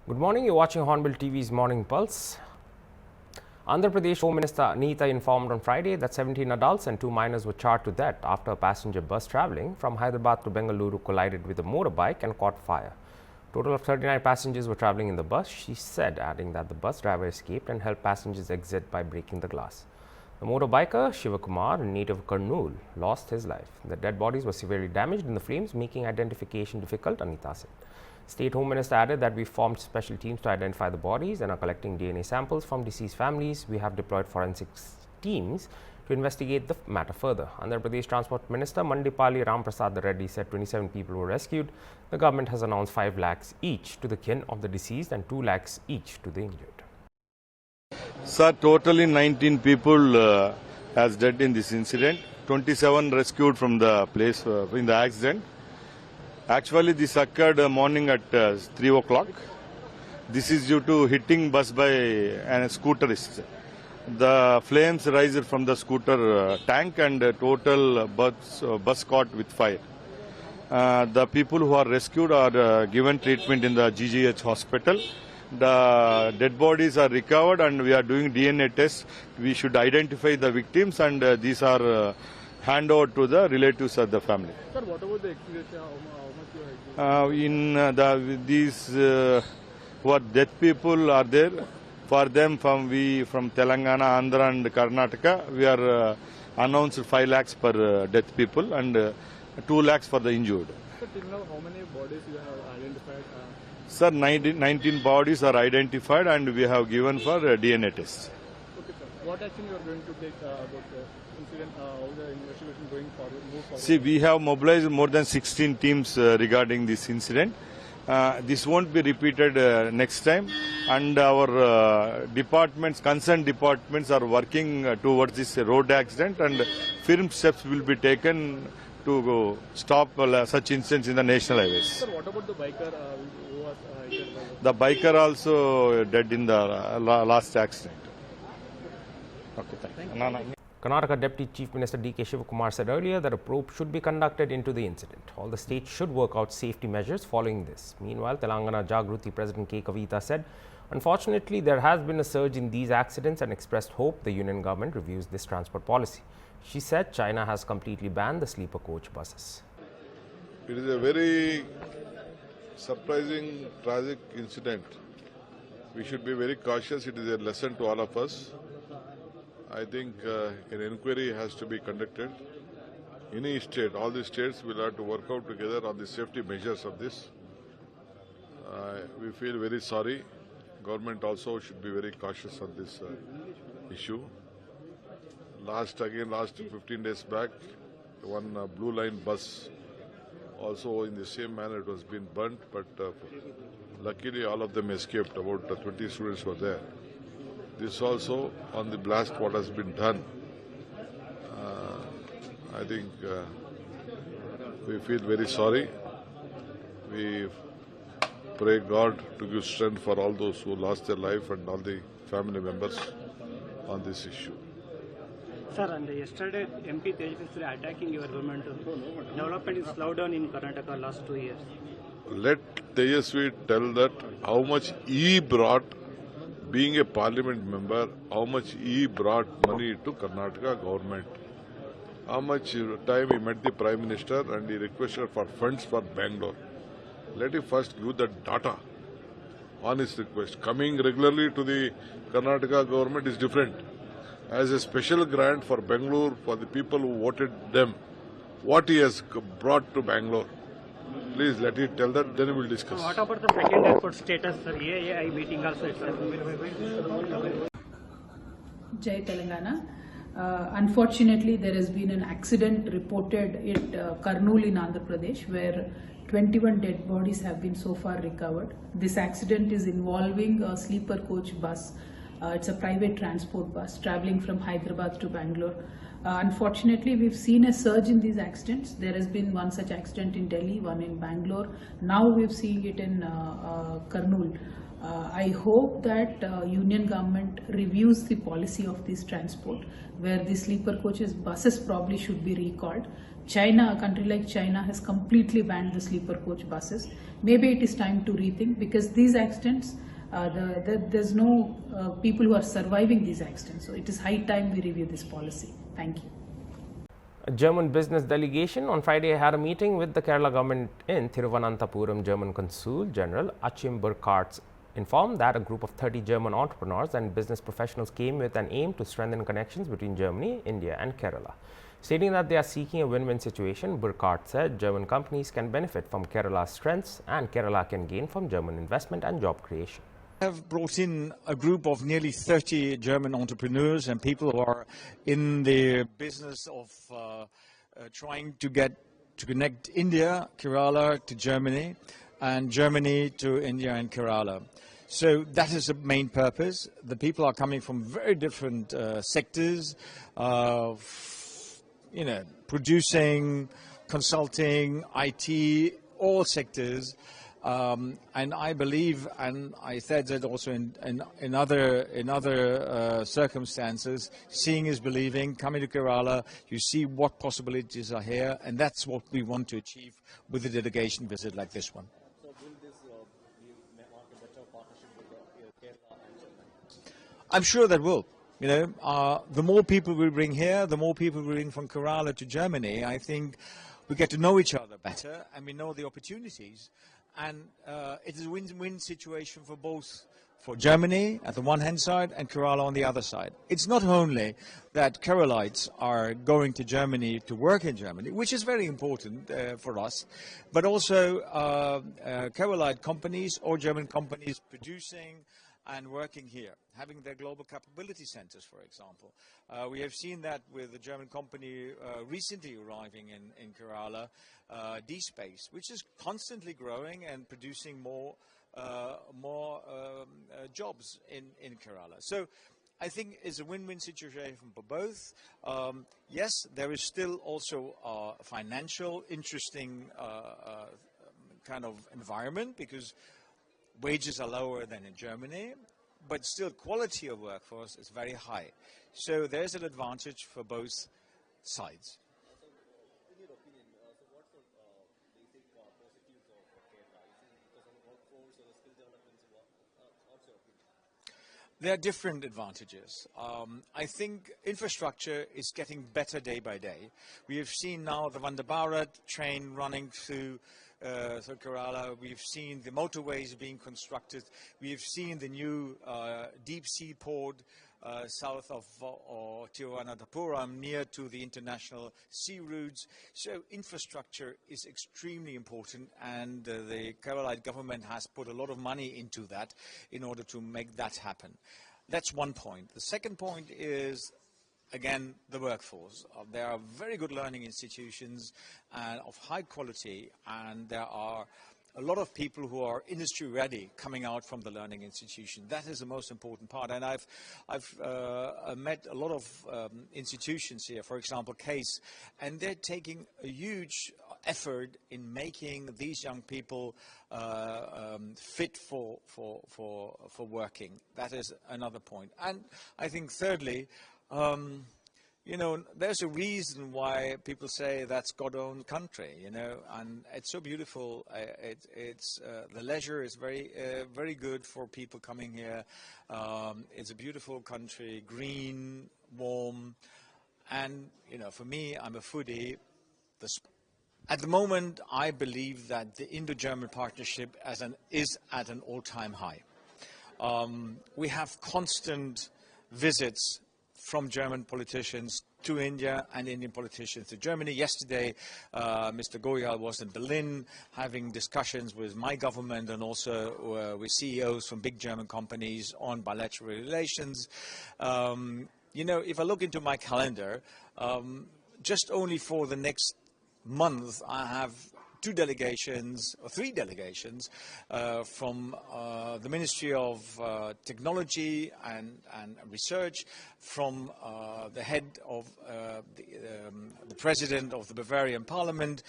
Good morning, you're watching Hornbill TV's Morning Pulse. Andhra Pradesh Home Minister Anita informed on Friday that 17 adults and 2 minors were charged to death after a passenger bus travelling from Hyderabad to Bengaluru collided with a motorbike and caught fire. Total of 39 passengers were travelling in the bus, she said, adding that the bus driver escaped and helped passengers exit by breaking the glass. The motorbiker, Shivakumar, a native of Kurnool, lost his life. The dead bodies were severely damaged in the flames, making identification difficult, Anita said. State Home Minister added that we formed special teams to identify the bodies and are collecting DNA samples from deceased families. We have deployed forensics teams to investigate the matter further. Andhra Pradesh Transport Minister Mandipalli Ramprasad Reddy said 27 people were rescued. The government has announced 5 lakhs each to the kin of the deceased and 2 lakhs each to the injured. Sir, totally 19 people has died in this incident. 27 rescued from the place in the accident. Actually, this occurred morning at 3 o'clock. This is due to hitting bus by a scooterist. The flames rise from the scooter tank and total bus caught with fire. The people who are rescued are given treatment in the GGH hospital. The dead bodies are recovered and we are doing DNA tests. We should identify the victims and these are hand over to the relatives of the family. Sir, what about the accident? How much you are These who are dead people are there. For them, from Telangana, Andhra and Karnataka, we are announced 5 lakhs per dead people and 2 lakhs for the injured. Sir, till now, how many bodies you have identified? Sir, 19 bodies are identified and we have given for DNA tests. Okay, sir. What action you are going to take about the incident? How the investigation going forward? See, we have mobilized more than 16 teams regarding this incident. This won't be repeated next time, and our concerned departments are working towards this road accident, and firm steps will be taken to stop such incidents in the national highways. Sir, what about the biker who was hit? The biker also dead in the last accident. Okay, thank you. Karnataka Deputy Chief Minister D.K. Shivakumar said earlier that a probe should be conducted into the incident. All the states should work out safety measures following this. Meanwhile, Telangana Jagruti President K. Kavita said, unfortunately, there has been a surge in these accidents and expressed hope the union government reviews this transport policy. She said China has completely banned the sleeper coach buses. It is a very surprising, tragic incident. We should be very cautious. It is a lesson to all of us. I think an inquiry has to be conducted. Any state, all the states will have to work out together on the safety measures of this. We feel very sorry. Government also should be very cautious on this issue. Last 15 days back, one Blue Line bus, also in the same manner it was been burnt, but luckily all of them escaped. About 20 students were there. This also on the blast what has been done. I think we feel very sorry. We pray God to give strength for all those who lost their life and all the family members on this issue. Sir, and yesterday MP Tejasvi attacking your government. Development is slowed down in Karnataka last 2 years. Let Tejasvi tell that how much he brought, being a parliament member, how much he brought money to Karnataka government. How much time he met the Prime Minister and he requested for funds for Bangalore. Let him first give the data on his request. Coming regularly to the Karnataka government is different. As a special grant for Bangalore, for the people who voted them, what he has brought to Bangalore. Please let it tell that, then we will discuss. What about the second airport status, sir? AAI meeting also. Jai Telangana. Unfortunately, there has been an accident reported at Kurnool in Andhra Pradesh where 21 dead bodies have been so far recovered. This accident is involving a sleeper coach bus. It's a private transport bus traveling from Hyderabad to Bangalore. Unfortunately, we've seen a surge in these accidents. There has been one such accident in Delhi, one in Bangalore. Now we're seeing it in Kurnool. I hope that Union government reviews the policy of this transport, where the sleeper coaches buses probably should be recalled. China, a country like China, has completely banned the sleeper coach buses. Maybe it is time to rethink, because these accidents, there's no people who are surviving these accidents. So it is high time we review this policy. Thank you. A German business delegation on Friday had a meeting with the Kerala government in Thiruvananthapuram. German Consul General Achim Burkhardt informed that a group of 30 German entrepreneurs and business professionals came with an aim to strengthen connections between Germany, India and Kerala. Stating that they are seeking a win-win situation, Burkhardt said German companies can benefit from Kerala's strengths and Kerala can gain from German investment and job creation. I have brought in a group of nearly 30 German entrepreneurs and people who are in the business of trying to connect India, Kerala to Germany, and Germany to India and Kerala. So that is the main purpose. The people are coming from very different sectors, producing, consulting, IT, all sectors. And I believe, and I said that also in other circumstances, seeing is believing. Coming to Kerala, you see what possibilities are here, and that's what we want to achieve with a delegation visit like this one. So will this mark a better partnership with Kerala and Germany? I'm sure that will. The more people we bring here, the more people we bring from Kerala to Germany, I think we get to know each other better and we know the opportunities. And it is a win-win situation for both, for Germany at the one hand side and Kerala on the other side. It's not only that Keralites are going to Germany to work in Germany, which is very important for us, but also Keralite companies or German companies producing and working here, having their global capability centers, for example. We have seen that with a German company recently arriving in Kerala, D-Space, which is constantly growing and producing more jobs in Kerala. So I think it's a win-win situation for both. Yes, there is still also a financial, interesting kind of environment, because wages are lower than in Germany, but still quality of workforce is very high. So there's an advantage for both sides. In your opinion, what's the basic positives of Kerala? Is it because of the workforce or the skill developments? What's your opinion? There are different advantages. I think infrastructure is getting better day by day. We have seen now the Vande Bharat train running through Kerala. We've seen the motorways being constructed. We've seen the new deep sea port south of Thiruvananthapuram, near to the international sea routes. So infrastructure is extremely important, and the Kerala government has put a lot of money into that in order to make that happen. That's one point. The second point is, again, the workforce. There are very good learning institutions of high quality, and there are a lot of people who are industry ready coming out from the learning institution. That is the most important part. And I've met a lot of institutions here, for example, CASE, and they're taking a huge effort in making these young people fit for working. That is another point. And I think thirdly, there's a reason why people say that's God-owned country, and it's so beautiful. The leisure is very good for people coming here. It's a beautiful country, green, warm, and, for me, I'm a foodie. At the moment, I believe that the Indo-German partnership is at an all-time high. We have constant visits from German politicians to India and Indian politicians to Germany. Yesterday, Mr. Goyal was in Berlin having discussions with my government and also with CEOs from big German companies on bilateral relations. If I look into my calendar, just only for the next month, I have three delegations from the Ministry of Technology and Research, from the head of the President of the Bavarian Parliament.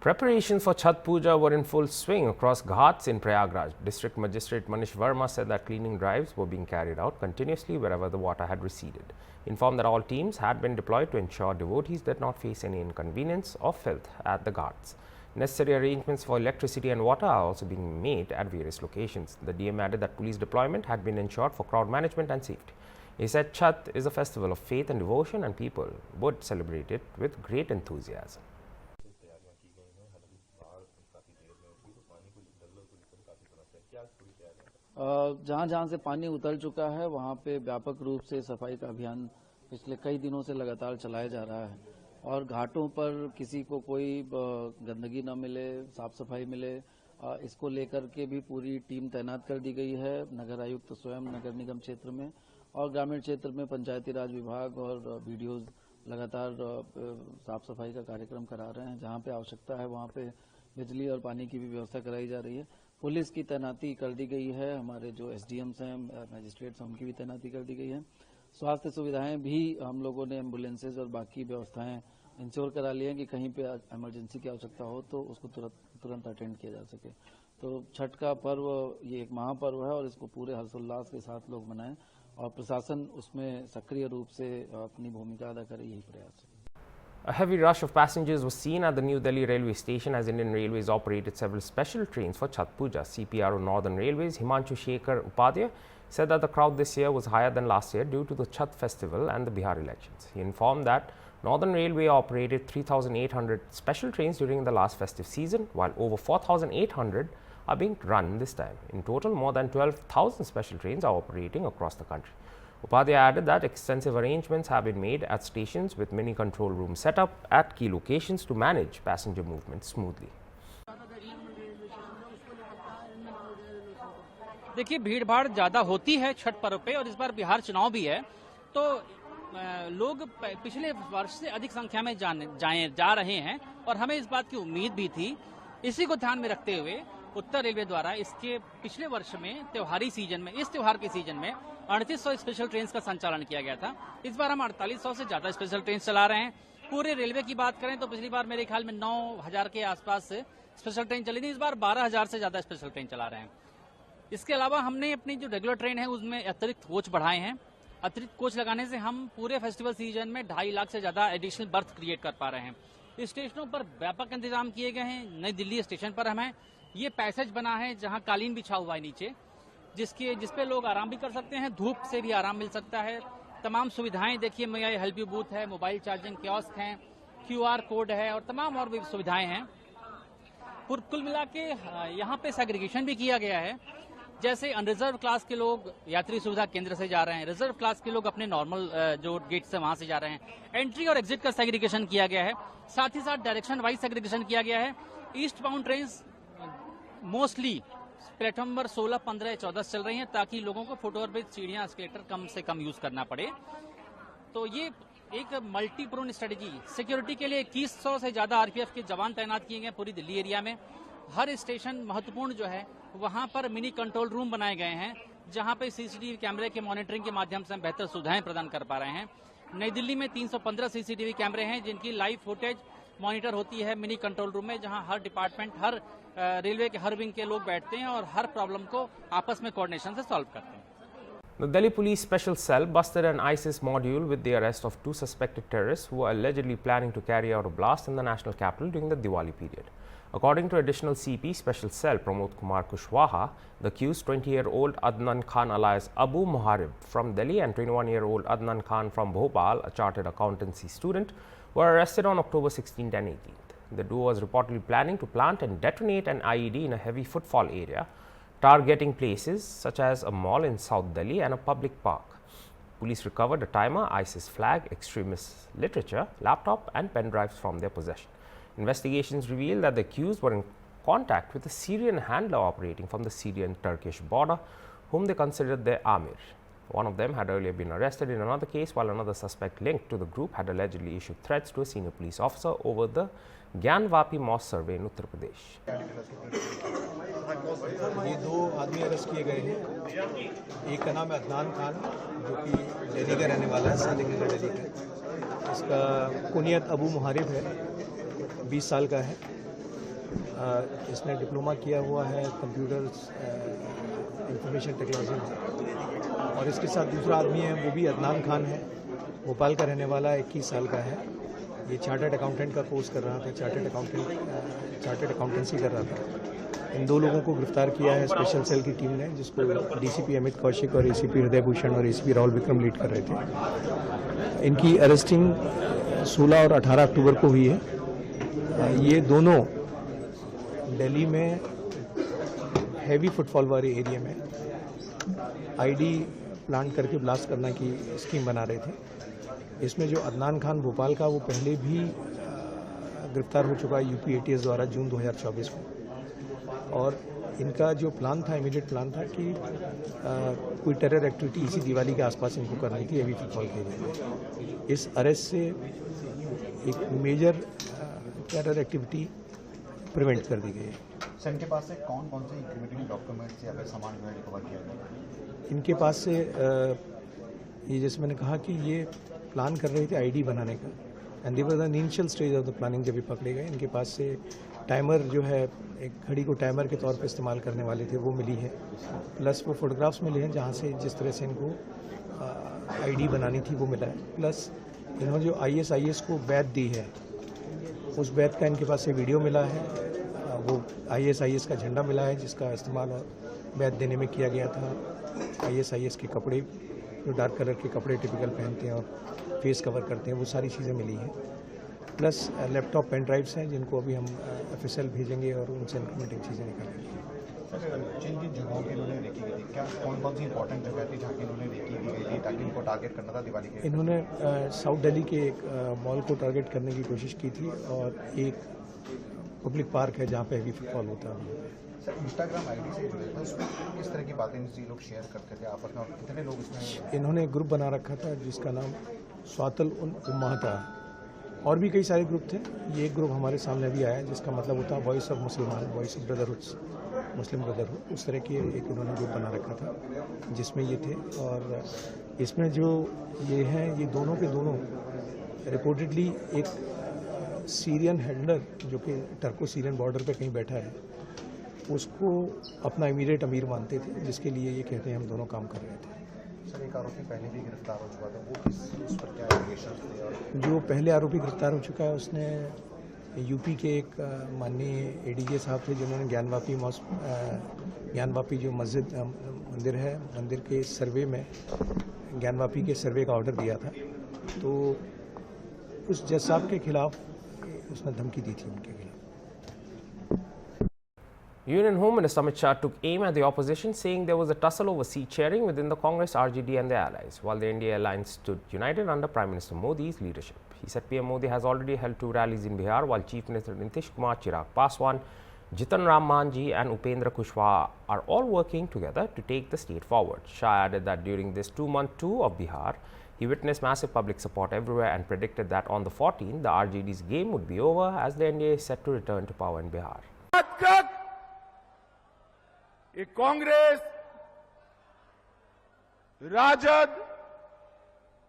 Preparations for Chhat Puja were in full swing across ghats in Prayagraj. District Magistrate Manish Verma said that cleaning drives were being carried out continuously wherever the water had receded. Informed that all teams had been deployed to ensure devotees did not face any inconvenience or filth at the ghats. Necessary arrangements for electricity and water are also being made at various locations. The DM added that police deployment had been ensured for crowd management and safety. He said Chhat is a festival of faith and devotion and people would celebrate it with great enthusiasm. जहाँ जहाँ से पानी उतर चुका है वहाँ पे व्यापक रूप से सफाई का अभियान पिछले कई दिनों से लगातार चलाया जा रहा है और घाटों पर किसी को कोई गंदगी न मिले, साफ सफाई मिले, इसको लेकर के भी पूरी टीम तैनात कर दी गई है। नगर आयुक्त स्वयं नगर निगम क्षेत्र में और ग्रामीण क्षेत्र में पंचायती राज विभाग और बीडीओज लगातार साफ सफाई का कार्यक्रम करा रहे हैं। जहाँ पे आवश्यकता है वहाँ पे बिजली और पानी की भी व्यवस्था कराई जा रही है। पुलिस की तैनाती कर दी गई है, हमारे जो एसडीएम्स हैं, मजिस्ट्रेट्स हैं, उनकी भी तैनाती कर दी गई है। स्वास्थ्य सुविधाएं भी हम लोगों ने एम्बुलेंसेज और बाकी व्यवस्थाएं इंश्योर करा ली हैं कि कहीं पे इमरजेंसी की आवश्यकता हो तो उसको तुरंत अटेंड किया जा सके। तो छठ का पर्व ये एक महापर्व है और इसको पूरे हर्षोल्लास के साथ लोग मनाएं और प्रशासन उसमें सक्रिय रूप से अपनी भूमिका अदा करे, यही प्रयास है। A heavy rush of passengers was seen at the New Delhi railway station as Indian Railways operated several special trains for Chhat Puja. CPRO Northern Railways Himanshu Shekhar Upadhyay said that the crowd this year was higher than last year due to the Chhat festival and the Bihar elections. He informed that Northern Railway operated 3,800 special trains during the last festive season, while over 4,800 are being run this time. In total, more than 12,000 special trains are operating across the country. Upadhyay added that extensive arrangements have been made at stations with mini control rooms set up at key locations to manage passenger movement smoothly. देखिए, भीड़ भाड़ ज़्यादा होती है छठ पर्व पे और इस बार बिहार चुनाव भी है, तो लोग पिछले वर्ष से अधिक संख्या में जा रहे हैं और हमें इस बात की उम्मीद भी थी। इसी को ध्यान में रखते हुए उत्तर रेलवे द्वारा इसके पिछले वर्ष में त्योहारी सीजन में, इस त्योहार के सीजन में 3800 स्पेशल ट्रेन का संचालन किया गया था। इस बार हम 4800 से ज्यादा स्पेशल ट्रेन चला रहे हैं। पूरे रेलवे की बात करें तो पिछली बार मेरे ख्याल में 9000 के आसपास स्पेशल ट्रेन चली थी, इस बार 12000 से ज्यादा स्पेशल ट्रेन चला रहे हैं। इसके अलावा हमने अपनी जो रेगुलर ट्रेन है उसमें अतिरिक्त कोच बढ़ाए हैं। अतिरिक्त कोच लगाने से हम पूरे फेस्टिवल सीजन में 2.5 लाख से ज्यादा एडिशनल बर्थ क्रिएट कर पा रहे हैं। स्टेशनों पर व्यापक इंतजाम किए गए हैं। नई दिल्ली स्टेशन पर हमें ये पैसेज बना है जहां कालीन बिछा हुआ है नीचे, जिसपे लोग आराम भी कर सकते हैं, धूप से भी आराम मिल सकता है। तमाम सुविधाएं देखिए, मैं हेल्प यू बूथ है, मोबाइल चार्जिंग कियोस्क हैं, QR कोड है और तमाम और भी सुविधाएं हैं। कुल मिला के यहाँ पे सेग्रीगेशन भी किया गया है। जैसे अनरिजर्व क्लास के लोग यात्री सुविधा केंद्र से जा रहे हैं, रिजर्व क्लास के लोग अपने नॉर्मल जो गेट से वहां से जा रहे हैं। एंट्री और एग्जिट का सेग्रीगेशन किया गया है, साथ ही साथ डायरेक्शन वाइज सेग्रीगेशन किया गया है। East bound train mostly platform number 16, 15, 14 चल रही हैं ताकि लोगों को फुटओवर पे सीढ़ियां, एस्केलेटर कम से कम यूज करना पड़े। तो ये एक मल्टी प्रोन स्ट्रेटेजी। सिक्योरिटी के लिए 2100 से ज्यादा आरपीएफ के जवान तैनात किए गए पूरी दिल्ली एरिया में। हर स्टेशन महत्वपूर्ण जो है वहां पर मिनी कंट्रोल रूम बनाए गए हैं जहां पे सीसीटीवी कैमरे के मॉनिटरिंग के माध्यम से हम बेहतर सुविधाएं प्रदान कर पा रहे हैं। नई दिल्ली में 315 सीसीटीवी कैमरे हैं जिनकी लाइव फुटेज मॉनिटर होती है मिनी कंट्रोल रूम में, जहां हर डिपार्टमेंट, हर रेलवे के हर विंग के लोग बैठते हैं और हर प्रॉब्लम को आपस में कोऑर्डिनेशन से सॉल्व करते हैं। The Delhi Police Special Cell busted an ISIS module with the arrest of 2 suspected terrorists who were allegedly planning to carry out a blast in the national capital during the Diwali period. According to additional CP Special Cell Pramod Kumar Kushwaha, the accused 20-year-old Adnan Khan alias Abu Muharib from Delhi and 21-year-old Adnan Khan from Bhopal, a chartered accountancy student, were arrested on October 16th and 18th. The duo was reportedly planning to plant and detonate an IED in a heavy footfall area, targeting places such as a mall in South Delhi and a public park. Police recovered a timer, ISIS flag, extremist literature, laptop and pen drives from their possession. Investigations revealed that the accused were in contact with a Syrian handler operating from the Syrian-Turkish border, whom they considered their Amir. One of them had earlier been arrested in another case, while another suspect linked to the group had allegedly issued threats to a senior police officer over the Gyanvapi Mosque survey in Uttar Pradesh. ये 2 आदमी arrest किए गए हैं। एक का नाम है अदनान खान जो कि दिल्ली का रहने वाला है, सालिक का दिल्ली का। इसका कुनियत अबू मुहारिब है, 20 साल का है इसने डिप्लोमा किया हुआ है कंप्यूटर इंफॉर्मेशन टेक्नोलॉजी में। और इसके साथ दूसरा आदमी है, वो भी अदनान खान है, भोपाल का रहने वाला, 21 साल का है। ये चार्टर्ड अकाउंटेंट का कोर्स कर रहा था, चार्टर्ड अकाउंटेंसी कर रहा था। इन दो लोगों को गिरफ्तार किया है स्पेशल सेल की टीम ने, जिसको डीसीपी अमित कौशिक और एसीपी हृदय भूषण और एसीपी राहुल विक्रम लीड कर रहे थे। इनकी अरेस्टिंग 16 और 18 अक्टूबर को हुई है। ये दोनों दिल्ली में हैवी फुटफॉल वाले एरिया में आईडी प्लांट करके ब्लास्ट करने की स्कीम बना रहे थे। इसमें जो अदनान खान भोपाल का, वो पहले भी गिरफ्तार हो चुका है यूपी एटीएस द्वारा जून 2024 में। और इनका जो प्लान था, इमीडिएट प्लान था कि कोई टेरर एक्टिविटी इसी दिवाली के आसपास इनको करनी थी हैवी फुटफॉल के एरिया में। इस अरेस्ट से एक मेजर टेरर एक्टिविटी प्रिवेंट कर दी गई है। सर, इनके पास से कौन कौन से इंक्रिमिनेटिंग डॉक्यूमेंट्स या फिर सामान जो है रिकवर किया गया? इनके पास से ये जैसे मैंने कहा कि ये प्लान कर रहे थे आईडी बनाने का, and they were the initial stage of the planning जब भी पकड़े गए। इनके पास से टाइमर जो है, एक घड़ी को टाइमर के तौर पे इस्तेमाल करने वाले थे, वो मिली है। प्लस वो फोटोग्राफ्स मिले हैं जहाँ से जिस तरह से इनको आईडी बनानी थी वो मिला है। प्लस इन्होंने जो ISIS को बैत दी है, उस बैत का इनके पास से वीडियो मिला है। वो ISIS का झंडा मिला है जिसका इस्तेमाल बैत देने में किया गया था। ISIS के कपड़े, जो डार्क कलर के कपड़े टिपिकल पहनते हैं और फेस कवर करते हैं, वो सारी चीज़ें मिली हैं। प्लस लैपटॉप पेन ड्राइव्स हैं जिनको अभी हम FSL भेजेंगे और उनसे इंक्रीमेंटिंग चीज़ें निकालेंगे। जिन जिन जगहों की इन्होंने रेकी की थी, क्या कौन कौन सी इंपॉर्टेंट जगह थी जहाँ की इन्होंने रेकी की गई थी ताकि इनको टारगेट करना था दिवाली के? इन्होंने साउथ दिल्ली के एक मॉल को टारगेट करने की कोशिश की थी और एक पब्लिक पार्क है जहाँ पे हैवी फुटफॉल होता है। सर, इंस्टाग्राम आईडी से जुड़े थे, उसमें किस तरह की बातें ये लोग शेयर करते थे आपस में, और कितने लोग इसमें? इन्होंने एक ग्रुप बना रखा था जिसका नाम स्वातल उम्मा था। और भी कई सारे ग्रुप थे। ये एक ग्रुप हमारे सामने भी आया जिसका मतलब होता है वॉइस ऑफ मुसलमान, वॉइस ऑफ ब्रदरहुड्स, मुस्लिम ब्रदरहुड। उस तरह की एक इन्होंने ग्रुप बना रखा था जिसमें ये थे। और इसमें जो ये हैं, ये दोनों के दोनों रिपोर्टेडली एक सीरियन हैंडलर जो कि टर्को सीरियन बॉर्डर पे कहीं बैठा है, उसको अपना इमीडिएट अमीर मानते थे, जिसके लिए ये कहते हैं हम दोनों काम कर रहे थे। सर, एक आरोपी पहले भी गिरफ्तार हो चुका था, वो उस पर क्या एलिगेशन थे? और जो पहले आरोपी गिरफ्तार हो चुका है, उसने यूपी के एक माननीय ADJ साहब थे जिन्होंने ज्ञानवापी जो मस्जिद मंदिर है, मंदिर के सर्वे में ज्ञानवापी के सर्वे का ऑर्डर दिया था। तो उस जज साहब के खिलाफ उसने धमकी दी थी उनके खिलाफ। Union Home Minister Amit Shah took aim at the opposition, saying there was a tussle over seat sharing within the Congress, RJD and their allies, while the NDA alliance stood united under Prime Minister Modi's leadership. He said PM Modi has already held 2 rallies in Bihar, while Chief Minister Nitish Kumar, Chirag Paswan, Jitan Ram Manji and Upendra Kushwaha are all working together to take the state forward. Shah added that during this 2-month tour of Bihar, he witnessed massive public support everywhere and predicted that on the 14th, the RJD's game would be over as the NDA is set to return to power in Bihar. ये कांग्रेस, राजद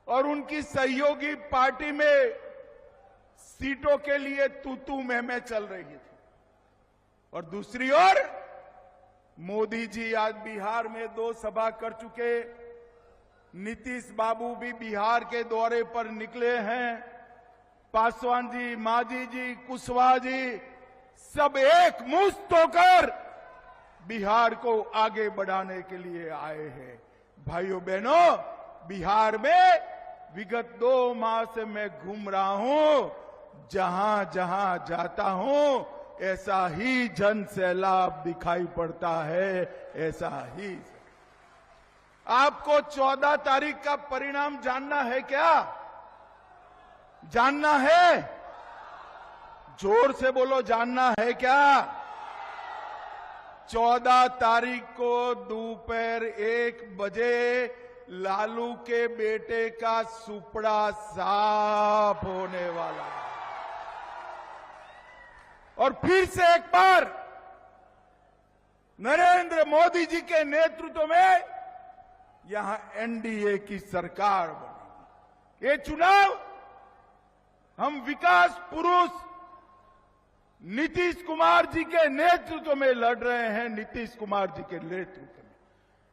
और उनकी सहयोगी party में सीटों के लिए तू मैं चल रही थी, और दूसरी ओर मोदी जी आज बिहार में 2 सभा कर चुके, नीतीश बाबू भी बिहार के दौरे पर निकले हैं, पासवान जी, मांझी जी, कुशवाहा जी सब एक मुश्त होकर बिहार को आगे बढ़ाने के लिए आए हैं। भाइयों बहनों, बिहार में विगत 2 माह से मैं घूम रहा हूं, जहां जहां जाता हूं ऐसा ही जन सैलाब दिखाई पड़ता है, ऐसा ही। आपको 14 तारीख का परिणाम जानना है क्या? जानना है? जोर से बोलो, जानना है क्या? 14 तारीख को दोपहर 1 बजे लालू के बेटे का सुपड़ा साफ होने वाला है। और फिर से एक बार नरेंद्र मोदी जी के नेतृत्व में यहां NDA की सरकार बनेगी। ये चुनाव हम विकास पुरुष नीतीश कुमार जी के नेतृत्व में लड़ रहे हैं। नीतीश कुमार जी के नेतृत्व में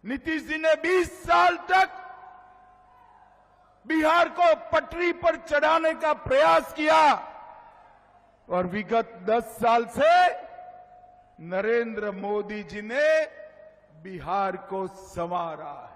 नीतीश जी ने 20 साल तक बिहार को पटरी पर चढ़ाने का प्रयास किया और विगत 10 साल से नरेंद्र मोदी जी ने बिहार को संवारा है।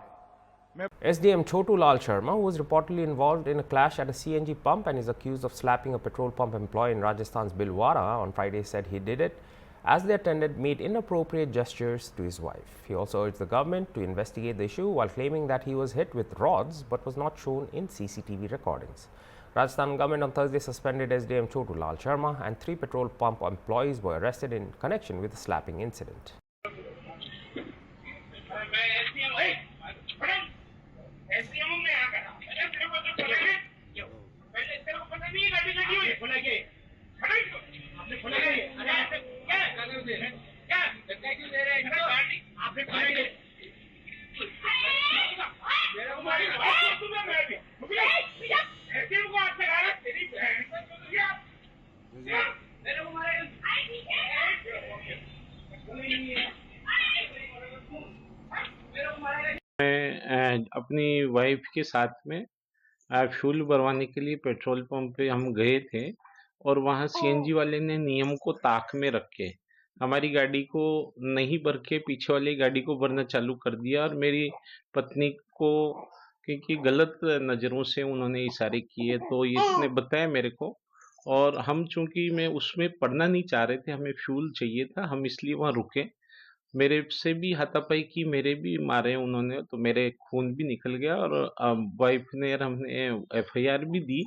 SDM Chotu Lal Sharma, who was reportedly involved in a clash at a CNG pump and is accused of slapping a petrol pump employee in Rajasthan's Bhilwara on Friday, said he did it as the attendant made inappropriate gestures to his wife. He also urged the government to investigate the issue while claiming that he was hit with rods but was not shown in CCTV recordings. Rajasthan government on Thursday suspended SDM Chotu Lal Sharma and 3 petrol pump employees were arrested in connection with the slapping incident. मैं अपनी wife के साथ में fuel भरवाने के लिए petrol pump पे हम गए थे और वहाँ सीएनजी वाले ने नियम को ताक में रख के हमारी गाड़ी को नहीं भर के पीछे वाली गाड़ी को भरना चालू कर दिया और मेरी पत्नी को क्योंकि गलत नज़रों से उन्होंने इशारे किए तो इसने बताया मेरे को और हम चूंकि मैं उसमें पढ़ना नहीं चाह रहे थे, हमें फ्यूल चाहिए था, हम इसलिए वहाँ रुके। मेरे से भी हाथापाई की, मेरे भी मारे उन्होंने, तो मेरे खून भी निकल गया और वाइफ ने और हमने एफआईआर भी दी,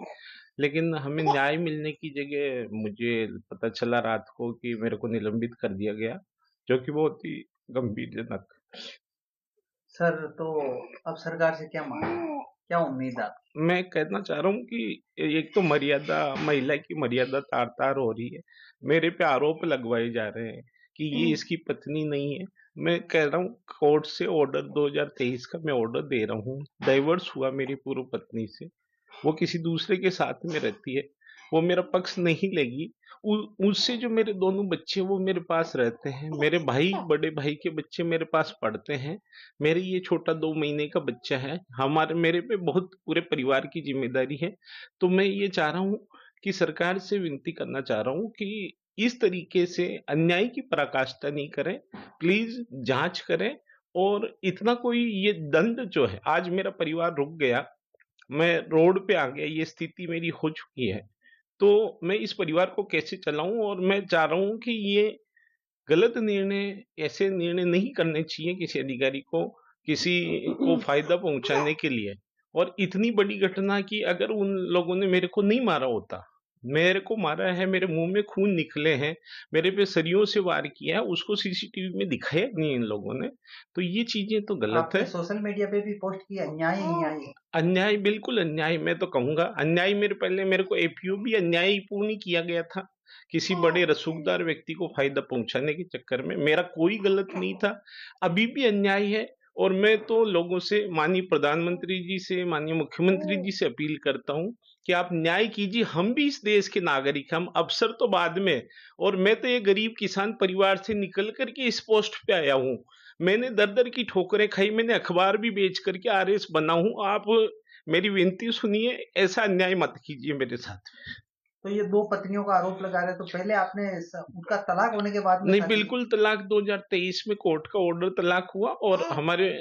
लेकिन हमें न्याय मिलने की जगह मुझे पता चला रात को कि मेरे को निलंबित कर दिया गया, जो कि बहुत ही गंभीरजनक। सर, तो अब सरकार से क्या मांग, क्या उम्मीद है? मैं कहना चाह रहा हूँ कि एक तो मर्यादा, महिला की मर्यादा तार तार हो रही है। मेरे पे आरोप लगवाए जा रहे हैं कि ये इसकी पत्नी नहीं है। मैं कह रहा हूँ कोर्ट से ऑर्डर 2023 का मैं ऑर्डर दे रहा हूँ। डाइवर्स हुआ मेरी पूर्व पत्नी से, वो किसी दूसरे के साथ में रहती है, वो मेरा पक्ष नहीं लेगी। उससे जो मेरे दोनों बच्चे वो मेरे पास रहते हैं, मेरे भाई, बड़े भाई के बच्चे मेरे पास पढ़ते हैं, मेरे ये छोटा 2 महीने का बच्चा है, मेरे पे बहुत पूरे परिवार की जिम्मेदारी है। तो मैं ये चाह रहा हूँ कि सरकार से विनती करना चाह रहा हूँ कि इस तरीके से अन्याय की पराकाष्ठा नहीं करें, प्लीज जांच करें। और इतना कोई ये दंड जो है, आज मेरा परिवार रुक गया, मैं रोड पे आ गया, ये स्थिति मेरी हो चुकी है, तो मैं इस परिवार को कैसे चलाऊं। और मैं चाह रहा हूं कि ये गलत निर्णय, ऐसे निर्णय नहीं करने चाहिए किसी अधिकारी को, किसी को फायदा पहुंचाने के लिए। और इतनी बड़ी घटना की अगर उन लोगों ने मेरे को नहीं मारा होता, मेरे को मारा है, मेरे मुंह में खून निकले हैं, मेरे पे सरियों से वार किया है, उसको सीसीटीवी में दिखाया नहीं इन लोगों ने, तो ये चीजें तो गलत है। सोशल मीडिया पे भी पोस्ट की अन्याय अन्याय अन्याय, बिल्कुल अन्याय। मैं तो कहूंगा अन्याय। मेरे को एपीओ भी अन्यायपूर्ण किया गया था, किसी बड़े रसूखदार व्यक्ति को फायदा पहुंचाने के चक्कर में। मेरा कोई गलत नहीं था, अभी भी अन्याय है। और मैं तो लोगों से, माननीय प्रधानमंत्री जी से, माननीय मुख्यमंत्री जी से अपील करता हूं कि आप न्याय कीजिए। हम भी इस देश के नागरिक, हम अफसर तो बाद में। और मैं तो ये गरीब किसान परिवार से निकल करके इस पोस्ट पे आया हूं, मैंने दर दर की ठोकरें खाई, मैंने अखबार भी बेच करके आरएस बना हूं। आप मेरी विनती सुनिए, ऐसा अन्याय मत कीजिए मेरे साथ। तो ये 2 पत्नियों का आरोप लगा रहे, तो पहले आपने उनका तलाक होने के बाद में नहीं, बिल्कुल तलाक 2023 में कोर्ट का ऑर्डर तलाक हुआ। और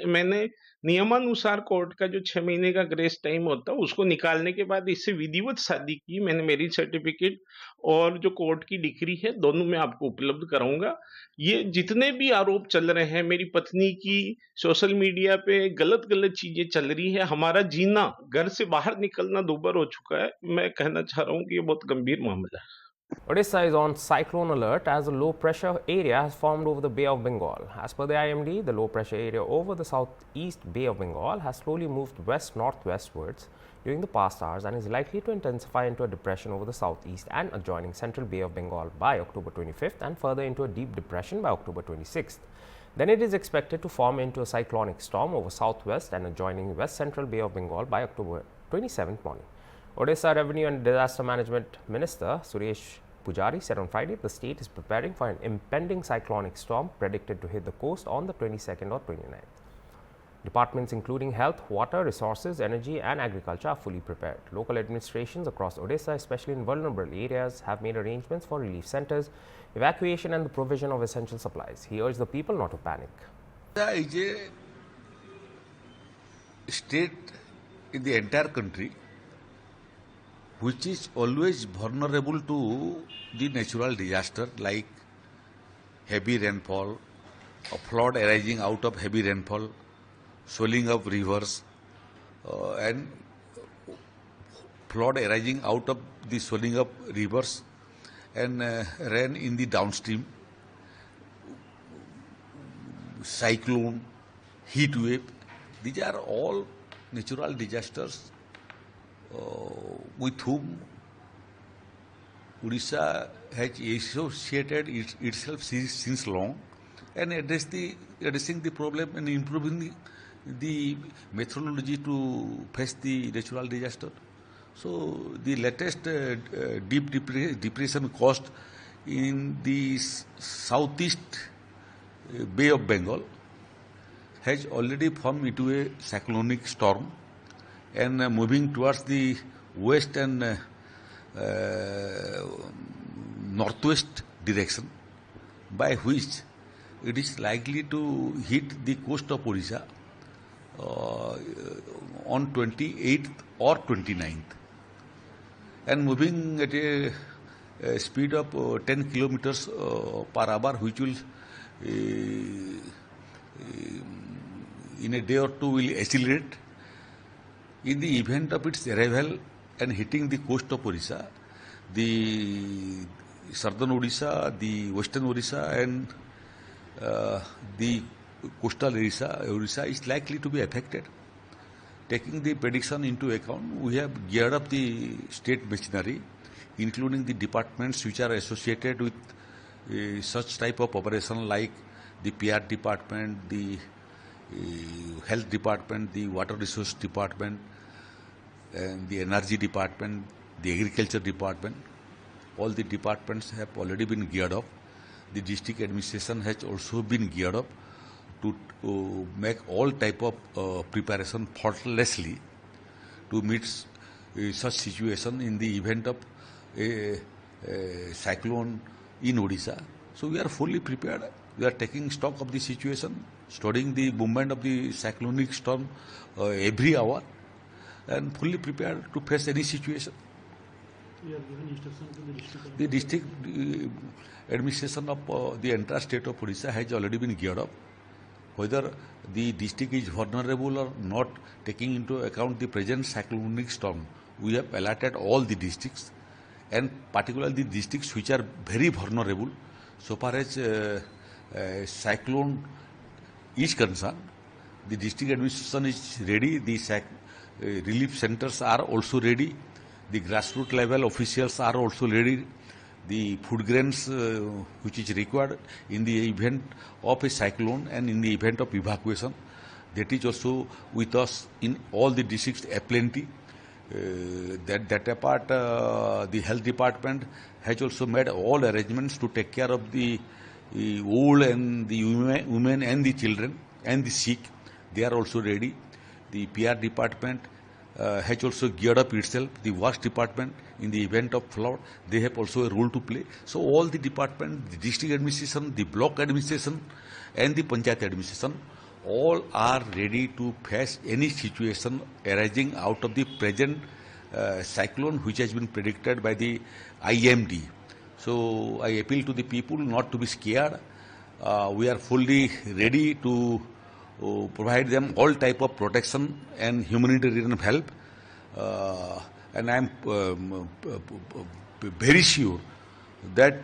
मैंने नियमानुसार कोर्ट का जो 6 महीने का ग्रेस टाइम होता है उसको निकालने के बाद इससे विधिवत शादी की। मैंने मैरिज सर्टिफिकेट और जो कोर्ट की डिग्री है दोनों मैं आपको उपलब्ध कराऊंगा। ये जितने भी आरोप चल रहे हैं मेरी पत्नी की, सोशल मीडिया पे गलत चीजें चल रही है, हमारा जीना, घर से बाहर निकलना दूभर हो चुका है। मैं कहना चाह रहा हूँ कि ये बहुत गंभीर मामला है। Odisha is on cyclone alert as a low pressure area has formed over the Bay of Bengal. As per the IMD, the low pressure area over the southeast Bay of Bengal has slowly moved west-northwestwards during the past hours and is likely to intensify into a depression over the southeast and adjoining central Bay of Bengal by October 25th and further into a deep depression by October 26th. Then it is expected to form into a cyclonic storm over southwest and adjoining west central Bay of Bengal by October 27th morning. Odisha Revenue and Disaster Management Minister Suresh Pujari said on Friday the state is preparing for an impending cyclonic storm predicted to hit the coast on the 22nd or 29th. Departments including health, water, resources, energy and agriculture are fully prepared. Local administrations across Odisha, especially in vulnerable areas, have made arrangements for relief centers, evacuation and the provision of essential supplies. He urged the people not to panic. Odisha is a state in the entire country which is always vulnerable to the natural disaster like heavy rainfall, a flood arising out of heavy rainfall, swelling of rivers and flood arising out of the swelling of rivers and rain in the downstream, cyclone, heat wave. These are all natural disasters with whom Odisha has associated itself since long and addressing the problem and improving the methodology to face the natural disaster. So the latest deep depression caused in the southeast Bay of Bengal has already formed into a cyclonic storm and moving towards the west and northwest direction, by which it is likely to hit the coast of Odisha on 28th or 29th and moving at a speed of 10 kilometers per hour, which will in a day or two will accelerate. In the event of its arrival and hitting the coast of Odisha, the southern Odisha, the western Odisha and the coastal Odisha is likely to be affected. Taking the prediction into account, we have geared up the state machinery, including the departments which are associated with such type of operation like the PR department, the health department, the water resource department, and the energy department, the agriculture department. All the departments have already been geared up. The district administration has also been geared up to make all type of preparation faultlessly to meet such situation in the event of a cyclone in Odisha. So we are fully prepared. We are taking stock of the situation, studying the movement of the cyclonic storm every hour, and fully prepared to face any situation. You have given instruction to the district. The district administration of the entire state of Odisha has already been geared up. Whether the district is vulnerable or not, taking into account the present cyclonic storm, we have alerted all the districts, and particularly the districts which are very vulnerable so far as cyclone is concerned. The district administration is ready. The relief centers are also ready. The grassroots level officials are also ready. The food grains which is required in the event of a cyclone and in the event of evacuation, that is also with us in all the districts aplenty. That apart, the health department has also made all arrangements to take care of the old and the women and the children and the sick. They are also ready. The PR department has also geared up itself. The works department, in the event of flood, they have also a role to play. So all the department, the district administration, the block administration and the panchayat administration, all are ready to face any situation arising out of the present cyclone which has been predicted by the IMD. So I appeal to the people not to be scared. We are fully ready to provide them all type of protection and humanitarian help. And I am very sure that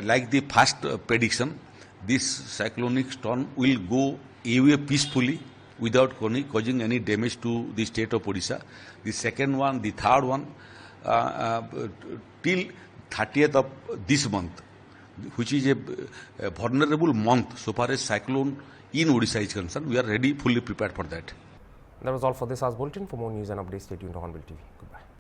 like the first prediction, this cyclonic storm will go away peacefully without causing any damage to the state of Odisha. The second one, the third one, till 30th of this month, which is a vulnerable month so far as cyclone in Odisha is concerned. We are ready, fully prepared for that. That was all for this hour's bulletin. For more news and updates, stay tuned to Hornbill TV.